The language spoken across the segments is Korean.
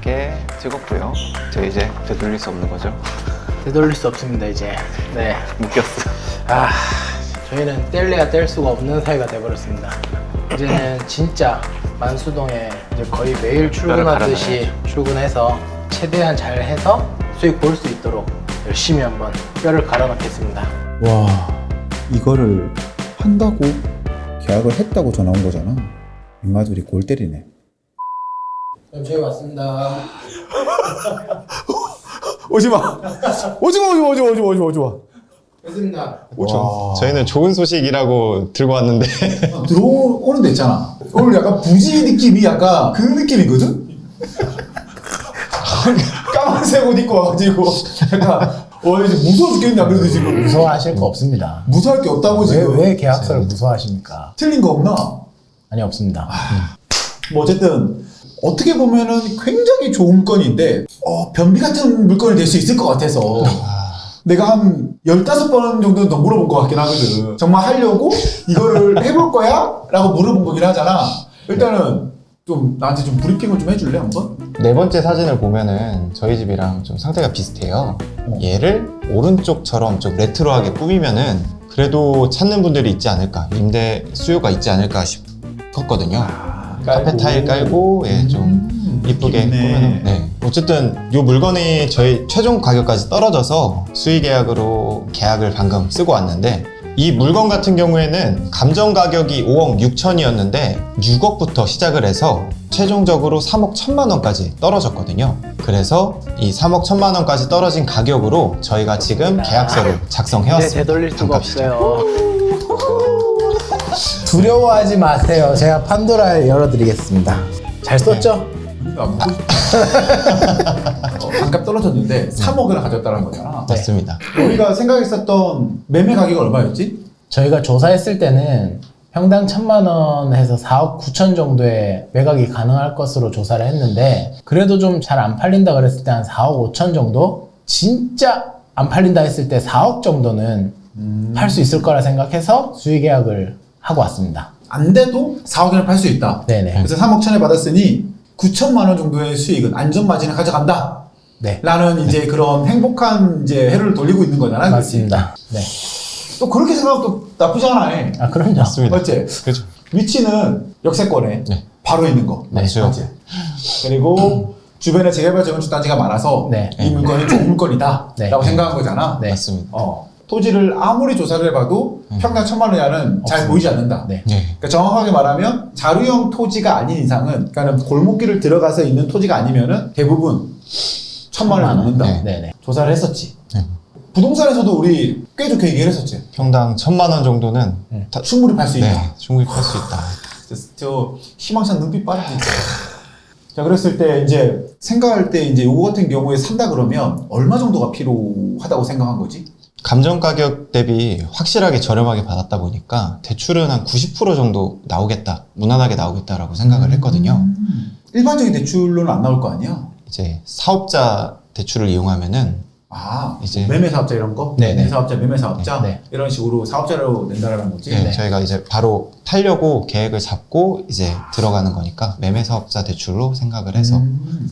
이렇게 찍었고요. 저 이제 되돌릴 수 없는 거죠. 되돌릴 수 없습니다 이제. 네. 묶였어. 아, 저희는 뗄래야 뗄 수가 없는 사이가 돼버렸습니다. 이제는 진짜 만수동에 이제 거의 매일 출근하듯이 출근해서 최대한 잘 해서 수익 볼 수 있도록 열심히 한번 뼈를 갈아넣겠습니다. 와, 이거를 한다고 계약을 했다고 전화 온 거잖아. 인마들이 골 때리네. 그럼 저희 왔습니다. 오지마! 오지마! 왔습니다. 저희는 좋은 소식이라고 들고 왔는데 들어오는 데 있잖아. 오늘 약간 부지 느낌이 약간 그 느낌이거든? 까만색 옷 입고 와가지고 약간 이제 무서워 죽겠냐 그래도 지금 무서워하실 거 없습니다. 무서워할 게 없다고 지금. 왜 계약서를 무서워하십니까? 틀린 거 없나? 아니 없습니다. 뭐 어쨌든 어떻게 보면은 굉장히 좋은 건인데 변비 같은 물건이 될 수 있을 것 같아서 내가 한 15번 정도는 더 물어본 것 같긴 하거든. 정말 하려고 이거를 해볼 거야? 라고 물어본 거긴 하잖아. 일단은 좀 나한테 좀 브리핑을 좀 해줄래 한번? 네 번째 사진을 보면은 저희 집이랑 좀 상태가 비슷해요. 얘를 오른쪽처럼 좀 레트로하게 꾸미면은 그래도 찾는 분들이 있지 않을까, 임대 수요가 있지 않을까 싶었거든요. 카페 타일 깔고 좀 이쁘게 꾸며놓은. 네. 어쨌든 이 물건이 저희 최종 가격까지 떨어져서 수의 계약으로 계약을 방금 쓰고 왔는데, 이 물건 같은 경우에는 감정 가격이 5억 6천이었는데 6억부터 시작을 해서 최종적으로 3억 1천만 원까지 떨어졌거든요. 그래서 이 3억 1천만 원까지 떨어진 가격으로 저희가 지금 계약서를 작성해왔습니다. 이제 되돌릴 수가 반값이죠. 없어요. 두려워하지 마세요. 제가 판도라를 열어드리겠습니다. 잘 썼죠? 안 보고 싶어. 반값 떨어졌는데 3억을 가졌다는 거잖아. 맞습니다. 우리가 생각했었던 매매 가격이 얼마였지? 저희가 조사했을 때는 평당 1,000만 원 해서 4억 9천 정도의 매각이 가능할 것으로 조사를 했는데, 그래도 좀 잘 안 팔린다 그랬을 때 한 4억 5천 정도? 진짜 안 팔린다 했을 때 4억 정도는 팔 수 있을 거라 생각해서 수의 계약을 하고 왔습니다. 안 돼도 4억이나 팔 수 있다. 네네. 그래서 3억 천에 받았으니 9천만 원 정도의 수익은 안전마진을 가져간다. 네. 라는 이제 그런 행복한 이제 해를 돌리고 있는 거잖아. 맞습니다. 네. 또 그렇게 생각하면 또 나쁘지 않아. 아, 그럼요. 맞습니다. 맞지? 그죠. 위치는 역세권에 네. 바로 있는 거. 네. 맞지? 그리고 주변에 재개발 재건축 단지가 많아서 네. 이 물건이 좋은 물건이다. 네. 라고 생각한 거잖아. 네. 맞습니다. 토지를 아무리 조사를 해봐도 평당 1,000만 원이하는 잘 보이지 않는다. 네. 네. 그러니까 정확하게 말하면 자루형 토지가 아닌 이상은, 그러니까 골목길을 들어가서 있는 토지가 아니면은 대부분 1,000만 원이 넘는다. 네. 네네. 조사를 했었지. 네. 부동산에서도 우리 꽤 좋게 얘기를 했었지. 평당 1,000만 원 정도는 충분히 팔 수 있다. 네, 충분히 팔 수 있다. 저 희망찬 눈빛 빠르게 있죠. 자, 그랬을 때 이제 생각할 때 이제 요거 같은 경우에 산다 그러면 얼마 정도가 필요하다고 생각한 거지? 감정 가격 대비 확실하게 저렴하게 받았다 보니까 대출은 한 90% 정도 나오겠다, 무난하게 나오겠다라고 생각을 했거든요. 일반적인 대출로는 안 나올 거 아니야? 이제 사업자 대출을 이용하면은 이제 매매 사업자 이런 거? 네네. 매매 사업자, 매매 사업자? 네. 이런 식으로 사업자로 낸다라는 거지? 네, 저희가 이제 바로 타려고 계획을 잡고 이제 들어가는 거니까 매매 사업자 대출로 생각을 해서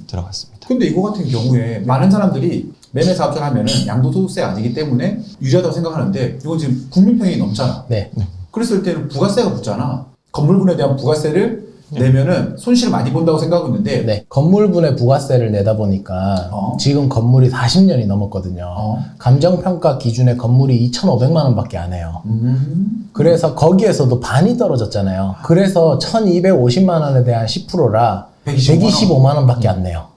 들어갔습니다. 근데 이거 같은 경우에 많은 사람들이 매매 사업자를 하면은 양도소득세 아니기 때문에 유리하다고 생각하는데, 이건 지금 국민평이 넘잖아. 네. 그랬을 때는 부가세가 붙잖아. 건물분에 대한 부가세를 내면은 손실을 많이 본다고 생각했는데, 네. 건물분의 부가세를 내다 보니까 지금 건물이 40년이 넘었거든요. 감정평가 기준에 건물이 2,500만 원밖에 안 해요. 그래서 거기에서도 반이 떨어졌잖아요. 그래서 1,250만 원에 대한 10%라 125만 원밖에 안 내요.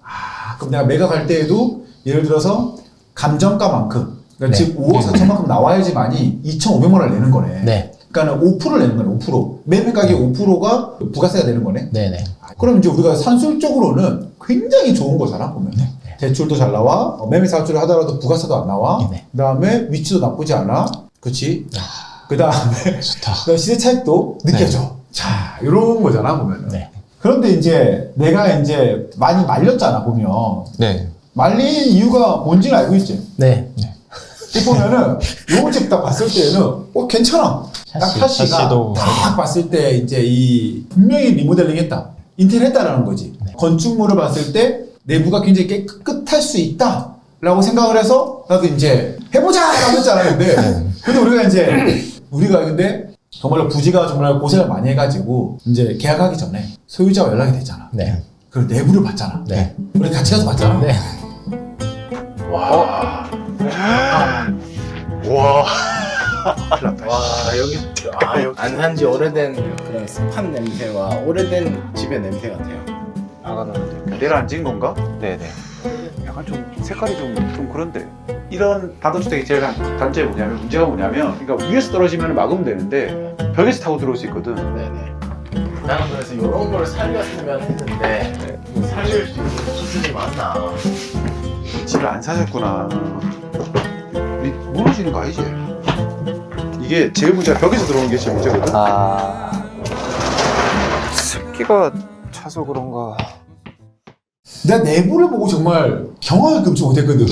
그럼 내가 매각할 때에도 예를 들어서 감정가만큼, 그러니까 네. 즉 5억 4천만큼 나와야지만이 2,500만 원을 내는 거네. 네. 그러니까 5%를 내는 거네. 5%. 매매 가격 5%가 부가세가 되는 거네. 네네. 그럼 이제 우리가 산술적으로는 굉장히 좋은 거잖아, 보면. 대출도 잘 나와, 매매 사업주를 하더라도 부가세도 안 나와. 네. 그 다음에 위치도 나쁘지 않아. 그치? 그 다음에 좋다. 시세 차익도 느껴져. 자, 이런 거잖아, 보면은. 네. 그런데 이제 내가 이제 많이 말렸잖아, 보면. 네. 말린 이유가 뭔지는 알고 있지? 네. 이 보면은 요 집 딱 봤을 때는 괜찮아. 딱 샤시가 샤시도 딱 봤을 때 이제 이 분명히 리모델링 했다, 인테리어 했다라는 거지. 건축물을 봤을 때 내부가 굉장히 깨끗할 수 있다 라고 생각을 해서 나도 이제 해보자! 라고 했잖아. 근데 우리가 근데 정말로 부지가 정말 고생을 많이 해가지고 이제 계약하기 전에 소유자와 연락이 됐잖아. 네. 그리고 내부를 봤잖아. 네. 우리 같이 가서 봤잖아. 네. 와. 여기 안 산지 오래된 그런 습한 냄새와 오래된 집의 냄새 같아요. 내려앉은 건가? 네네. 약간 좀 색깔이 좀 그런데 이런 단독주택의 제일 단점이 뭐냐면 문제가 뭐냐면 그러니까 위에서 떨어지면 막으면 되는데 벽에서 타고 들어올 수 있거든. 네네. 나는 그래서 이런 걸 살렸으면 했는데 살릴 수 있는 기준이 맞나? 집을 안 사셨구나. 무너지는 거 아니지? 이게 제일 문제가 벽에서 들어오는 게 제일 문제거든. 습기가 차서 그런가. 내가 내부를 보고 정말 경악을 금치 못했거든.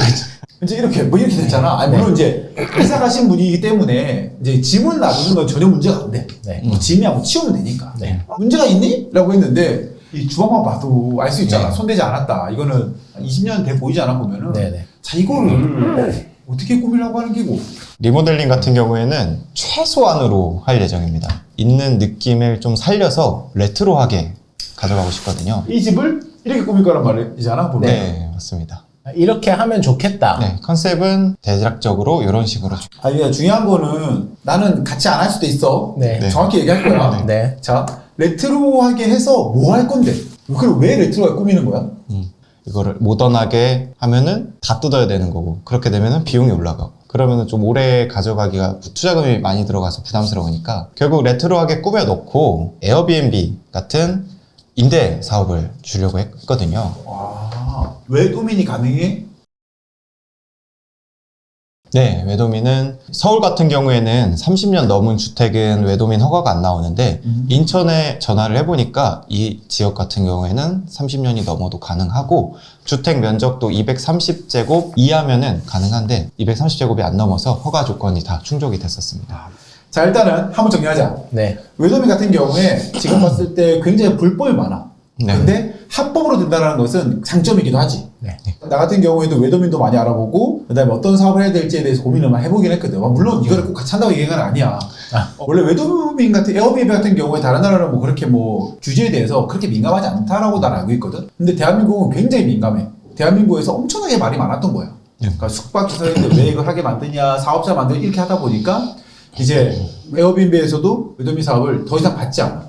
이제 이렇게 됐잖아. 아니, 물론 이제 이사 가신 분이기 때문에 이제 짐을 놔두는 건 전혀 문제가 안 돼. 네. 짐이야 뭐 치우면 되니까. 네. 문제가 있니? 라고 했는데 이 주방만 봐도 알 수 있잖아. 네. 손대지 않았다. 이거는 20년 돼 보이지 않아 보면은 네네. 자 이거를 어떻게 꾸미려고 하는 게고. 리모델링 같은 경우에는 최소한으로 할 예정입니다. 있는 느낌을 좀 살려서 레트로하게 가져가고 싶거든요. 이 집을 이렇게 꾸밀 거란 말이잖아 보면. 네, 맞습니다. 이렇게 하면 좋겠다. 네, 컨셉은 대략적으로 이런 식으로. 아니 중요한 거는 나는 같이 안 할 수도 있어. 네. 네. 정확히 얘기할 거야. 네. 자 레트로하게 해서 뭐 할 건데? 그걸 왜 레트로하게 꾸미는 거야? 이거를 모던하게 하면은 다 뜯어야 되는 거고, 그렇게 되면은 비용이 올라가고, 그러면은 좀 오래 가져가기가 투자금이 많이 들어가서 부담스러우니까 결국 레트로하게 꾸며 놓고 에어비앤비 같은 임대 사업을 주려고 했거든요. 와, 왜 꾸미니 가능해? 네, 외도민은 서울 같은 경우에는 30년 넘은 주택은 외도민 허가가 안 나오는데 인천에 전화를 해보니까 이 지역 같은 경우에는 30년이 넘어도 가능하고 주택 면적도 230제곱 이하면은 가능한데 230제곱이 안 넘어서 허가 조건이 다 충족이 됐었습니다. 자 일단은 한번 정리하자. 네. 외도민 같은 경우에 지금 봤을 때 굉장히 불법이 많아. 네. 근데 합법으로 된다는 것은 장점이기도 하지. 네. 나 같은 경우에도 외도민도 많이 알아보고 그다음에 어떤 사업을 해야 될지에 대해서 고민을 많이 해보긴 했거든. 물론 이거를 꼭 같이 한다고 얘기는 아니야. 원래 외도민 같은 에어비앤비 같은 경우에 다른 나라는 뭐 그렇게 뭐 규제에 대해서 그렇게 민감하지 않다라고 난 알고 있거든. 근데 대한민국은 굉장히 민감해. 대한민국에서 엄청나게 말이 많았던 거야. 그러니까 숙박시설인데 왜 이걸 하게 만드냐, 사업자 만드냐 이렇게 하다 보니까 이제 에어비앤비에서도 외도민 사업을 더 이상 받지 않아.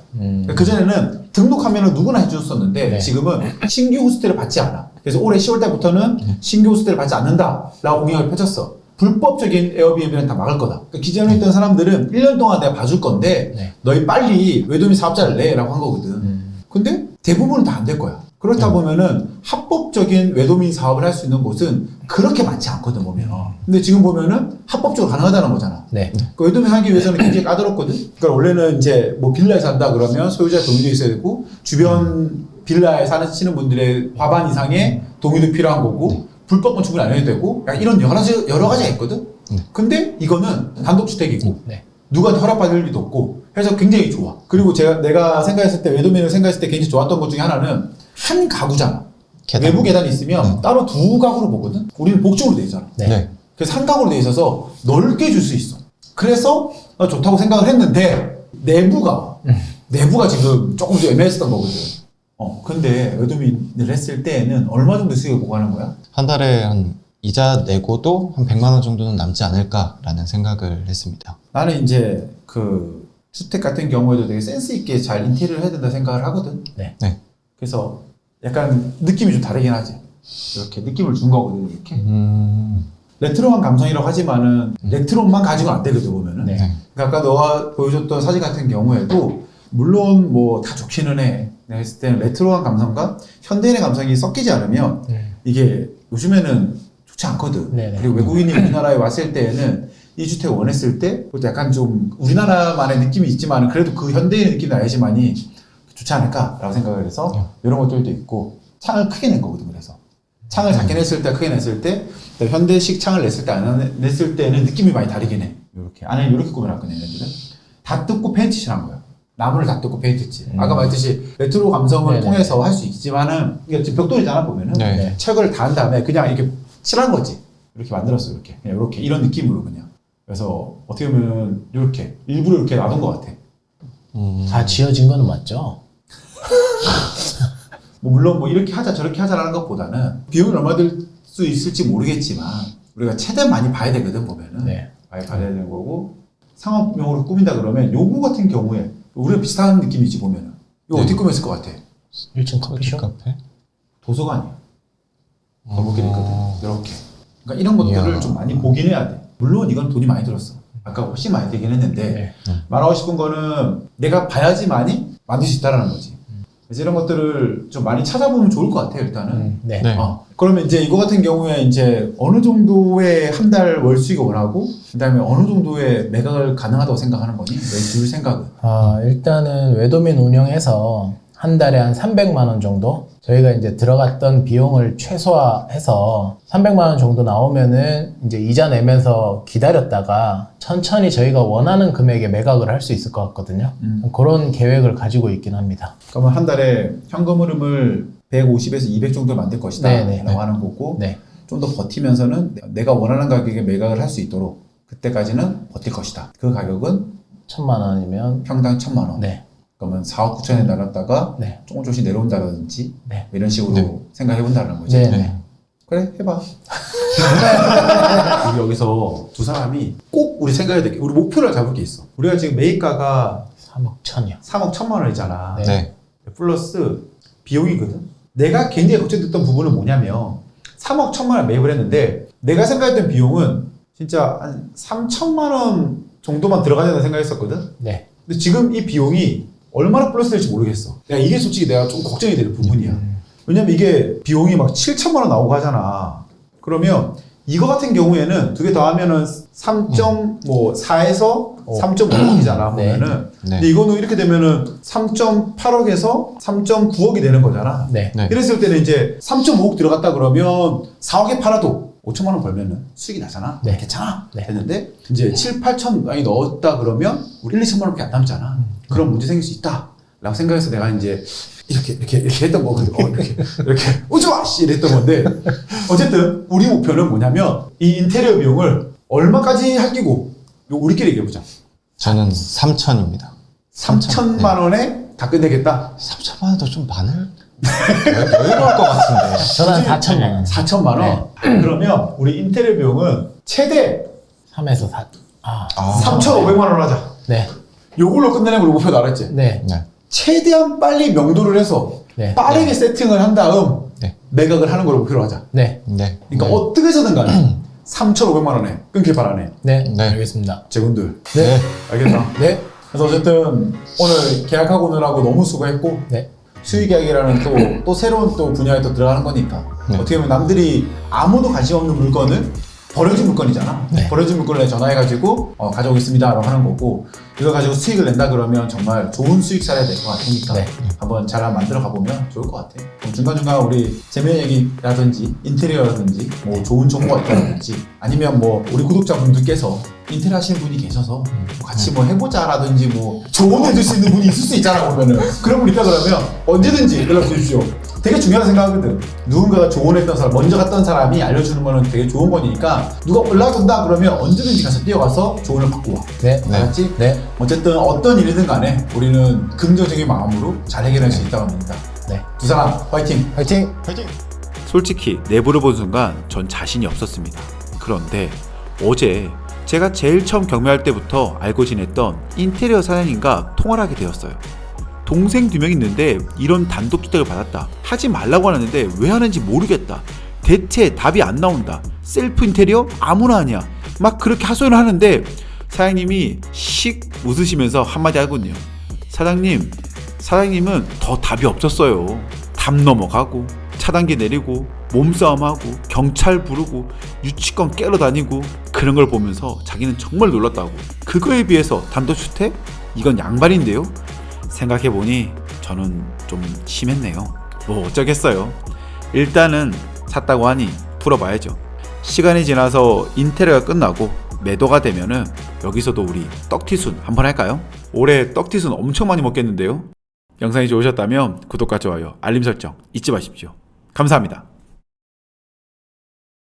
그전에는 등록하면 누구나 해줬었는데 네. 지금은 신규 호스텔을 받지 않아. 그래서 올해 10월 달부터는 신규 호스텔을 받지 않는다라고 공약을 펼쳤어. 불법적인 에어비앤비는 다 막을 거다. 그러니까 기존에 있던 사람들은 1년 동안 내가 봐줄 건데 네. 너희 빨리 외도민 사업자를 내라고 한 거거든. 근데 대부분은 다 안 될 거야. 그렇다 보면은 합법적인 외도민 사업을 할 수 있는 곳은 그렇게 많지 않거든 보면. 근데 지금 보면은 합법적으로 가능하다는 거잖아. 네. 그 외도민 하기 위해서는 굉장히 까다롭거든. 그러니까 원래는 이제 뭐 빌라에 산다 그러면 소유자 동의도 있어야 되고 주변 빌라에 사시는 분들의 과반 이상의 동의도 필요한 거고 불법 건축은 안 해도 되고 약간 이런 여러 가지가 있거든. 근데 이거는 단독주택이고 네. 누구한테 허락받을 일도 없고 해서 굉장히 좋아. 그리고 내가 생각했을 때 외도민을 생각했을 때 굉장히 좋았던 것 중에 하나는 한 가구잖아. 계단. 외부 계단이 있으면 따로 두 가구로 보거든. 우리는 복층으로 돼 있잖아. 네. 네. 그래서 한 가구로 돼 있어서 넓게 줄 수 있어. 그래서 좋다고 생각을 했는데 내부가 지금 조금 좀 애매했었던 거거든. 근데 외도민을 했을 때는 얼마 정도 수익을 보고하는 거야? 한 달에 한 이자 내고도 한 100만 원 정도는 남지 않을까라는 생각을 했습니다. 나는 이제 그 주택 같은 경우에도 되게 센스 있게 잘 인테리어를 해야 된다 생각을 하거든. 네. 네. 그래서 약간 느낌이 좀 다르긴 하지. 이렇게 느낌을 준 거거든, 이렇게. 레트로한 감성이라고 하지만은 레트로만 가지고는 안 되거든, 보면은. 네. 그러니까 아까 너가 보여줬던 사진 같은 경우에도 물론 뭐 다 좋기는 해. 내가 했을 때는 레트로한 감성과 현대인의 감성이 섞이지 않으면 이게 요즘에는 좋지 않거든. 네네. 그리고 외국인이 우리나라에 왔을 때에는 이 주택을 원했을 때 그것도 약간 좀 우리나라만의 느낌이 있지만 그래도 그 현대인의 느낌이 나야지만이 좋지 않을까라고 생각을 해서 이런 것들도 있고 창을 크게 낸 거거든. 그래서 창을 작게 냈을 때 크게 냈을 때 현대식 창을 냈을 때 안 냈을 때는 느낌이 많이 다르긴 해. 이렇게 안에 이렇게 꾸며놨거든. 얘네들은 다 뜯고 페인트칠한 거야. 나무를 다 뜯고 페인트했지. 아까 말했듯이 레트로 감성을 네네. 통해서 할 수 있지만은 이게 지금 벽돌이잖아 보면은 네. 철을 다 한 다음에 그냥 이렇게 칠한 거지. 이렇게 만들었어 이렇게 그냥 이렇게 이런 느낌으로 그냥. 그래서 어떻게 보면 이렇게 일부러 이렇게 놔둔 것 같아. 다 지어진 거는 맞죠? 뭐 물론 뭐 이렇게 하자 저렇게 하자라는 것보다는 비용이 얼마 들 수 있을지 모르겠지만 우리가 최대한 많이 봐야 되거든 보면은 네. 많이 봐야 되는 거고 상업용으로 꾸민다 그러면 요거 같은 경우에 우리가 비슷한 느낌이지 보면은 이거 네. 어떻게 꾸몄을 것 같아? 1층 커피숍? 카페? 도서관이야. 거북이를 있거든. 이렇게. 그러니까 이런 것들을 이야. 좀 많이 보긴 해야 돼. 물론 이건 돈이 많이 들었어. 아까 훨씬 많이 들긴 했는데 네. 말하고 싶은 거는 내가 봐야지만이 만들 수 있다라는 거지. 그래서 이런 것들을 좀 많이 찾아보면 좋을 것 같아요. 일단은. 네. 네. 그러면 이제 이거 같은 경우에 이제 어느 정도의 한 달 월 수익을 원하고 그다음에 어느 정도의 매각을 가능하다고 생각하는 거니? 줄 생각은? 일단은 외도민 운영해서 한 달에 한 300만 원 정도 저희가 이제 들어갔던 비용을 최소화해서 300만 원 정도 나오면은 이제 이자 내면서 기다렸다가 천천히 저희가 원하는 금액에 매각을 할 수 있을 것 같거든요. 그런 계획을 가지고 있긴 합니다. 그러면 한 달에 현금 흐름을 150에서 200 정도 만들 것이다 네네. 라고 하는 거고 네. 좀 더 버티면서는 내가 원하는 가격에 매각을 할 수 있도록 그때까지는 버틸 것이다. 그 가격은 1,000만 원이면 평당 1,000만 원. 네. 그러면 4억 9천에 나갔다가 네. 조금씩 내려온다든지 네. 이런 식으로 네. 생각해본다는 거지. 네. 네. 그래 해봐. 우리 여기서 두 사람이 꼭 우리 생각해야 될 게 우리 목표를 잡을 게 있어. 우리가 지금 매입가가 3억 1,000만 원이잖아. 네. 네. 플러스 비용이거든. 내가 굉장히 걱정됐던 부분은 뭐냐면 3억 1,000만 원 매입을 했는데 내가 생각했던 비용은 진짜 한 3천만 원 정도만 들어가야 된다 생각했었거든. 네. 근데 지금 이 비용이 얼마나 플러스 될지 모르겠어. 이게 솔직히 내가 좀 걱정이 되는 부분이야. 왜냐면 이게 비용이 막 7천만 원 나오고 하잖아. 그러면 이거 같은 경우에는 두 개 더 하면은 3.4에서 3.5억이잖아, 네. 보면은. 네. 근데 이거는 이렇게 되면은 3.8억에서 3.9억이 되는 거잖아. 네. 네. 이랬을 때는 이제 3.5억 들어갔다 그러면 4억에 팔아도 5천만 원 벌면은 수익이 나잖아. 네. 괜찮아. 네. 됐는데 이제 7, 8천 많이 넣었다 그러면 우리 1, 2천만 원밖에 안 남잖아. 그런 문제 생길 수 있다. 라고 생각해서 내가 이제 이렇게 했던 거거든. 이렇게 오지마! 씨! 이랬던 건데 어쨌든 우리 목표는 뭐냐면 이 인테리어 비용을 얼마까지 할기고 우리끼리 얘기해보자. 저는 3천입니다. 3천만 원에 다 끝내겠다. 3천만 원도 좀 많을? 여유로울 것 같은데. 저는 4천만 원. 4천만 원. 네. 그러면 우리 인테리어 비용은 최대 3에서 4. 3,500만 원 하자. 네. 요걸로 끝내는 걸 목표 나랬지. 네. 네. 최대한 빨리 명도를 해서 네. 빠르게 세팅을 한 다음 네. 매각을 하는 걸 목표로 하자. 네. 네. 그러니까 네. 어떻게 해서든 간에 3,500만 원에 끊길 바라네. 네. 네. 알겠습니다. 제군들. 네. 알겠다. 네. 그래서 어쨌든 오늘 계약하고 오느라고 너무 수고했고 네. 수의계약이라는 또 새로운 또 분야에 또 들어가는 거니까 네. 어떻게 보면 남들이 아무도 관심 없는 물건을 버려진 물건이잖아. 네. 버려진 물건을 전화해가지고 가져오겠습니다 라고 하는 거고 이거 가지고 수익을 낸다 그러면 정말 좋은 수익사례가 될 것 같으니까 네. 한번 잘 만들어 가보면 좋을 것 같아. 그럼 중간중간 우리 재미있는 얘기라든지 인테리어라든지 뭐 좋은 정보가 있다든지 아니면 뭐 우리 구독자분들께서 인테리어 하시는 분이 계셔서 같이 뭐 해보자라든지 뭐 조언해 줄 수 있는 분이 있을 수 있잖아 보면은 그런 분 있다 그러면 언제든지 연락 주십시오. 되게 중요하다 생각하거든. 누군가가 조언했던 사람, 먼저 갔던 사람이 알려주는 거는 되게 좋은 거니까 누가 연락 온다 그러면 언제든지 가서 뛰어가서 조언을 받고 와. 네. 알았지? 네. 어쨌든 어떤 일이든 간에 우리는 긍정적인 마음으로 잘 해결할 수 있다고 합니다. 네. 두 사람 화이팅! 화이팅! 파이팅! 솔직히 내부를 본 순간 전 자신이 없었습니다. 그런데 어제 제가 제일 처음 경매할 때부터 알고 지냈던 인테리어 사장님과 통화를 하게 되었어요. 동생 2명 있는데 이런 단독주택을 받았다. 하지 말라고 하는데 왜 하는지 모르겠다. 대체 답이 안 나온다. 셀프 인테리어? 아무나 하냐. 막 그렇게 하소연을 하는데 사장님이 씩 웃으시면서 한마디 하거든요. 사장님은 더 답이 없었어요. 담 넘어가고 차단기 내리고 몸싸움하고 경찰 부르고 유치권 깨러 다니고 그런 걸 보면서 자기는 정말 놀랐다고. 그거에 비해서 단독주택? 이건 양반인데요? 생각해보니 저는 좀 심했네요. 뭐 어쩌겠어요. 일단은 샀다고 하니 풀어봐야죠. 시간이 지나서 인테리어가 끝나고 매도가 되면은 여기서도 우리 떡튀순 한번 할까요? 올해 떡튀순 엄청 많이 먹겠는데요? 영상이 좋으셨다면 구독과 좋아요, 알림 설정 잊지 마십시오. 감사합니다.